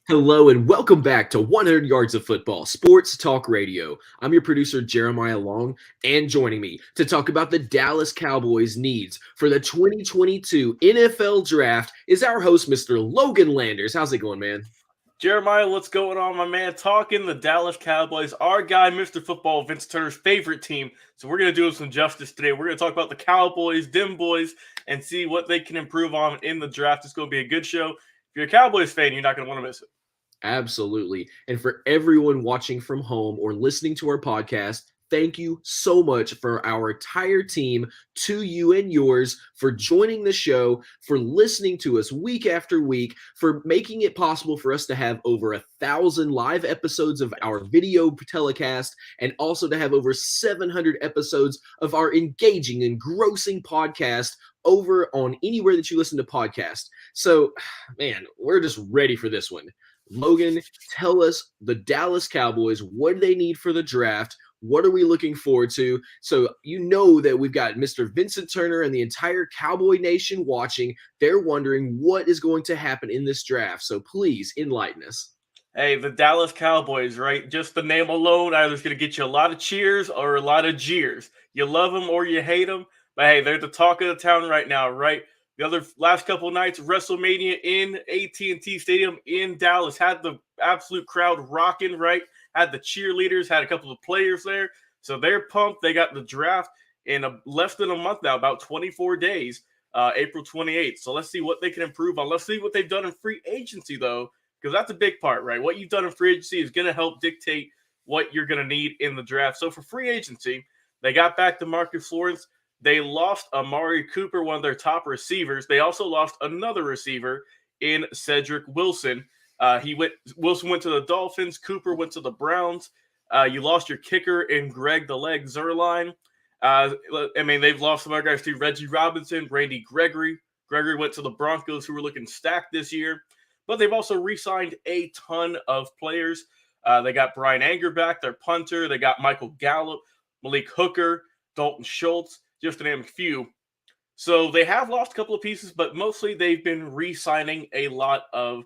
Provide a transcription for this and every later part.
Hello and welcome back to 100 Yards of Football, Sports Talk Radio. I'm your producer, Jeremiah Long, and joining me to talk about the Dallas Cowboys' needs for the 2022 NFL Draft is our host, Mr. Logan Landers. How's it going, man? Jeremiah, what's going on, my man? Talking the Dallas Cowboys, our guy, Mr. Football, Vince Turner's favorite team. So we're going to do some justice today. We're going to talk about the Cowboys, them boys, and see what they can improve on in the draft. It's going to be a good show. If you're a Cowboys fan, you're not going to want to miss it. Absolutely. And for everyone watching from home or listening to our podcast, thank you so much for our entire team, to you and yours, for joining the show, for listening to us week after week, for making it possible for us to have over 1,000 live episodes of our video telecast, and also to have over 700 episodes of our engaging, engrossing podcast over on anywhere that you listen to podcasts. So, man, we're just ready for this one. Logan, tell us the Dallas Cowboys, what do they need for the draft? What are we looking forward to? So you know that we've got Mr. Vincent Turner and the entire Cowboy Nation watching. They're wondering what is going to happen in this draft. So please enlighten us. Hey, the Dallas Cowboys, right? Just the name alone, either is going to get you a lot of cheers or a lot of jeers. You love them or you hate them. But hey, they're the talk of the town right now, right? The other last couple of nights, WrestleMania in AT&T Stadium in Dallas had the absolute crowd rocking, right? Had the cheerleaders, had a couple of players there. So they're pumped. They got the draft in less than a month now, about 24 days, April 28th. So let's see what they can improve on. Let's see what they've done in free agency, though, because that's a big part, right? What you've done in free agency is going to help dictate what you're going to need in the draft. So for free agency, they got back to Marcus Lawrence. They lost Amari Cooper, one of their top receivers. They also lost another receiver in Cedric Wilson. Wilson went to the Dolphins. Cooper went to the Browns. You lost your kicker in Greg the Leg Zuerlein. They've lost some other guys too. Reggie Robinson, Randy Gregory. Gregory went to the Broncos, who were looking stacked this year. But they've also re-signed a ton of players. They got Brian Anger back, their punter. They got Michael Gallup, Malik Hooker, Dalton Schultz, just to name a few. So they have lost a couple of pieces, but mostly they've been re-signing a lot of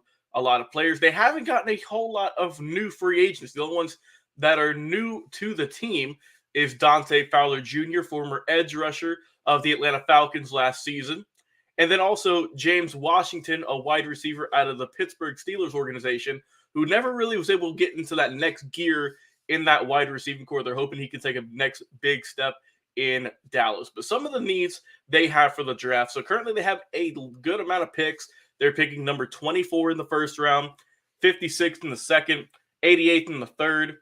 players. They haven't gotten a whole lot of new free agents. The only ones that are new to the team is Dante Fowler Jr., former edge rusher of the Atlanta Falcons last season. And then also James Washington, a wide receiver out of the Pittsburgh Steelers organization, who never really was able to get into that next gear in that wide receiving core. They're hoping he can take a next big step in Dallas. But some of the needs they have for the draft. So currently they have a good amount of picks. They're picking number 24 in the first round, 56th in the second, 88th in the third,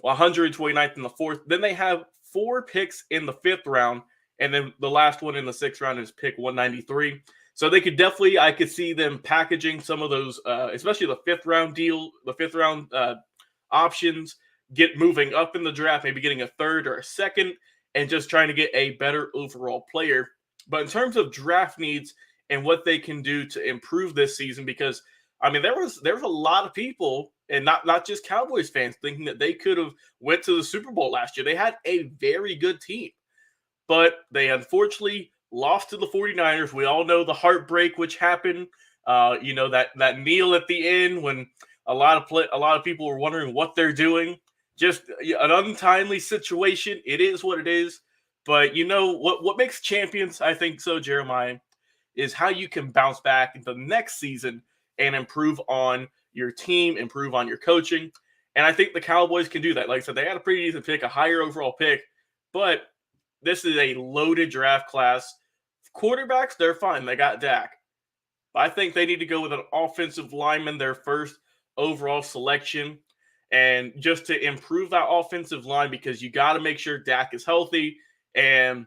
129th in the fourth. Then they have 4 picks in the fifth round. And then the last one in the sixth round is pick 193. So they could definitely, I could see them packaging some of those, especially the fifth round options, get moving up in the draft, maybe getting a third or a second, and just trying to get a better overall player. But in terms of draft needs and what they can do to improve this season, because there was a lot of people, and not just Cowboys fans, thinking that they could have went to the Super Bowl last year. They had a very good team, but they unfortunately lost to the 49ers. We all know the heartbreak which happened. That kneel at the end when a lot of people were wondering what they're doing. Just an untimely situation. It is what it is. But you know what makes champions, I think so, Jeremiah, is how you can bounce back into the next season and improve on your team, improve on your coaching. And I think the Cowboys can do that. Like I said, they had a pretty decent pick, a higher overall pick, but this is a loaded draft class. Quarterbacks, they're fine. They got Dak. But I think they need to go with an offensive lineman, their first overall selection. And just to improve that offensive line, because you got to make sure Dak is healthy. And,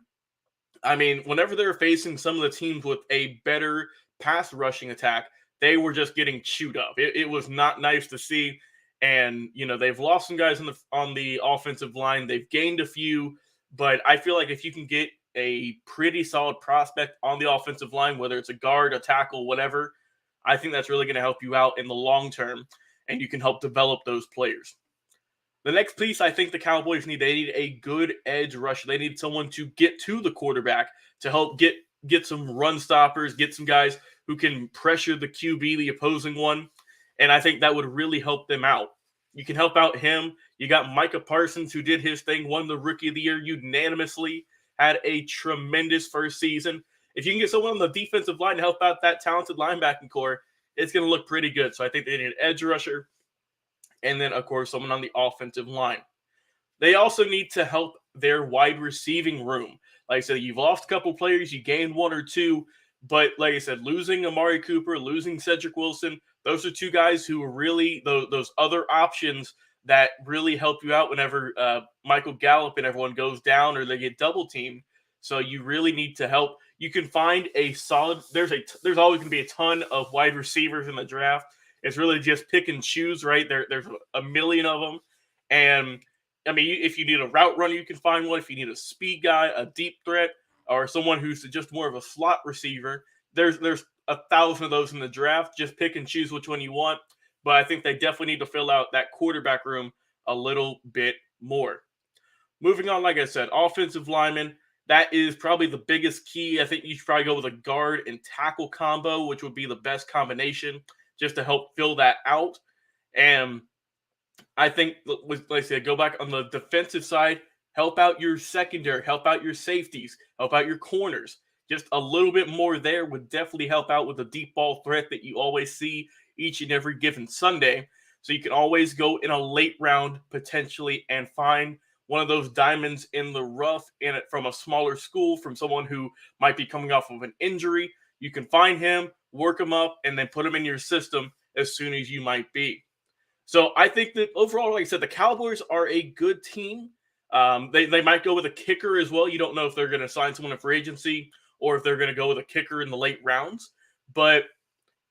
whenever they were facing some of the teams with a better pass rushing attack, they were just getting chewed up. It was not nice to see. And, they've lost some guys on the offensive line. They've gained a few. But I feel like if you can get a pretty solid prospect on the offensive line, whether it's a guard, a tackle, whatever, I think that's really going to help you out in the long term. And you can help develop those players. The next piece I think the Cowboys need, they need a good edge rusher. They need someone to get to the quarterback to help get some run stoppers, get some guys who can pressure the QB, the opposing one. And I think that would really help them out. You can help out him. You got Micah Parsons, who did his thing, won the Rookie of the Year unanimously, had a tremendous first season. If you can get someone on the defensive line to help out that talented linebacking core, it's going to look pretty good. So I think they need an edge rusher. And then, of course, someone on the offensive line. They also need to help their wide receiving room. Like I said, you've lost a couple players, you gained one or two. But like I said, losing Amari Cooper, losing Cedric Wilson, those are two guys who are really those other options that really help you out whenever Michael Gallup and everyone goes down or they get double teamed. So you really need to help. You can find a solid. There's always going to be a ton of wide receivers in the draft. It's really just pick and choose, right? There's a million of them, and I mean, if you need a route runner, you can find one. If you need a speed guy, a deep threat, or someone who's just more of a slot receiver, there's 1,000 of those in the draft. Just pick and choose which one you want. But I think they definitely need to fill out that quarterback room a little bit more. Moving on, like I said, offensive lineman, that is probably the biggest key. I think you should probably go with a guard and tackle combo, which would be the best combination just to help fill that out. And I think, like I said, go back on the defensive side, help out your secondary, help out your safeties, help out your corners. Just a little bit more there would definitely help out with the deep ball threat that you always see each and every given Sunday. So you can always go in a late round potentially and find one of those diamonds in the rough in it from a smaller school, from someone who might be coming off of an injury. You can find him, work him up, and then put him in your system as soon as you might be. So I think that overall, like I said, the Cowboys are a good team. They might go with a kicker as well. You don't know if they're going to sign someone in free agency or if they're going to go with a kicker in the late rounds. But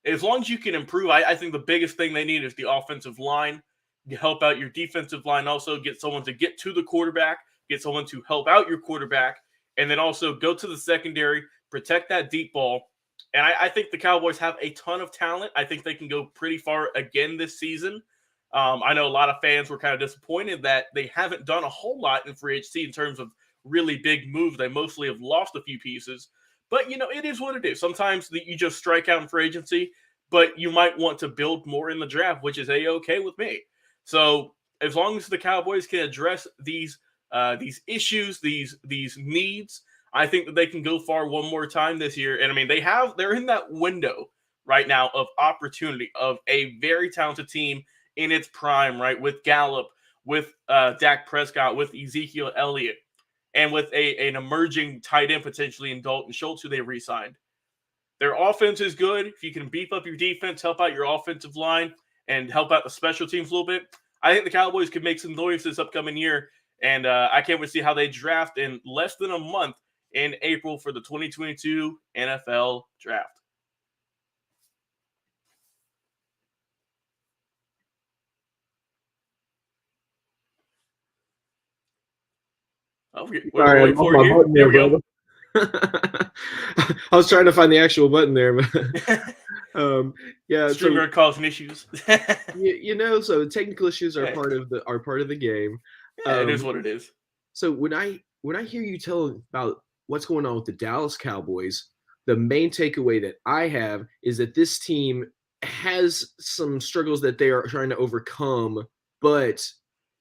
as long as you can improve, I think the biggest thing they need is the offensive line. You help out your defensive line, also get someone to get to the quarterback, get someone to help out your quarterback, and then also go to the secondary, protect that deep ball. And I think the Cowboys have a ton of talent. I think they can go pretty far again this season. I know a lot of fans were kind of disappointed that they haven't done a whole lot in free agency in terms of really big moves. They mostly have lost a few pieces. But, it is what it is. Sometimes you just strike out in free agency, but you might want to build more in the draft, which is A-okay with me. So as long as the Cowboys can address these issues, these needs, I think that they can go far one more time this year. And I mean, they're in that window right now of opportunity of a very talented team in its prime, right? With Gallup, with Dak Prescott, with Ezekiel Elliott, and with an emerging tight end potentially in Dalton Schultz, who they re-signed. Their offense is good. If you can beef up your defense, help out your offensive line, and help out the special teams a little bit, I think the Cowboys could make some noise this upcoming year. And I can't wait to see how they draft in less than a month in April for the 2022 NFL Draft. Oh, Sorry, I'm off my button there, brother. I was trying to find the actual button there, but yeah, streamer causing issues. So technical issues are part of the game. Yeah, it is what it is. So when I hear you tell about what's going on with the Dallas Cowboys, the main takeaway that I have is that this team has some struggles that they are trying to overcome, but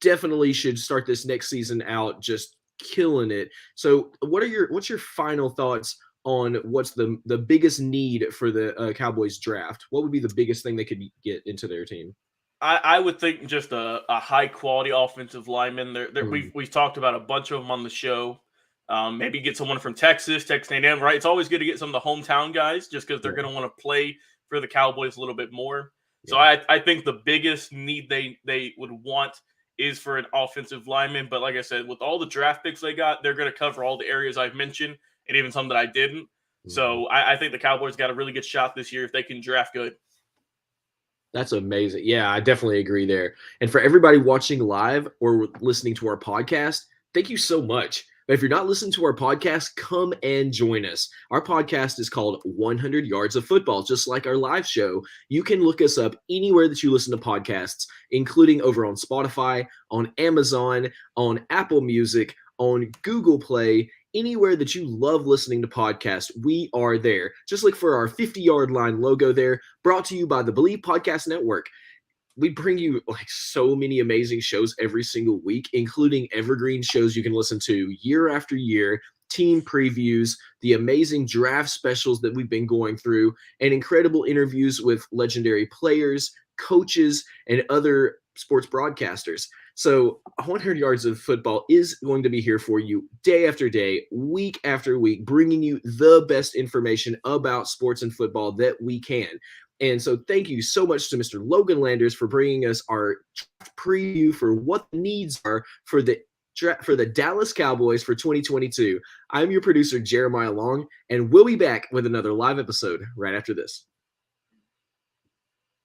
definitely should start this next season out just killing it. So what's your final thoughts on what's the biggest need for the Cowboys draft? What would be the biggest thing they could get into their team? I would think just a high quality offensive lineman. We've talked about a bunch of them on the show. Maybe get someone from Texas A&M, right? It's always good to get some of the hometown guys just because they're going to want to play for the Cowboys a little bit more. So I think the biggest need they would want is for an offensive lineman. But like I said, with all the draft picks they got, they're going to cover all the areas I've mentioned and even some that I didn't. So I think the Cowboys got a really good shot this year if they can draft good. That's amazing. Yeah, I definitely agree there. And for everybody watching live or listening to our podcast, thank you so much. But if you're not listening to our podcast, come and join us. Our podcast is called 100 Yards of Football, just like our live show. You can look us up anywhere that you listen to podcasts, including over on Spotify, on Amazon, on Apple Music, on Google Play, anywhere that you love listening to podcasts, we are there. Just look for our 50-yard line logo there, brought to you by the Believe Podcast Network. We bring you like so many amazing shows every single week, including evergreen shows you can listen to year after year, team previews, the amazing draft specials that we've been going through, and incredible interviews with legendary players, coaches, and other sports broadcasters. So 100 Yards of Football is going to be here for you day after day, week after week, bringing you the best information about sports and football that we can. And so thank you so much to Mr. Logan Landers for bringing us our preview for what the needs are for the Dallas Cowboys for 2022. I'm your producer, Jeremiah Long, and we'll be back with another live episode right after this.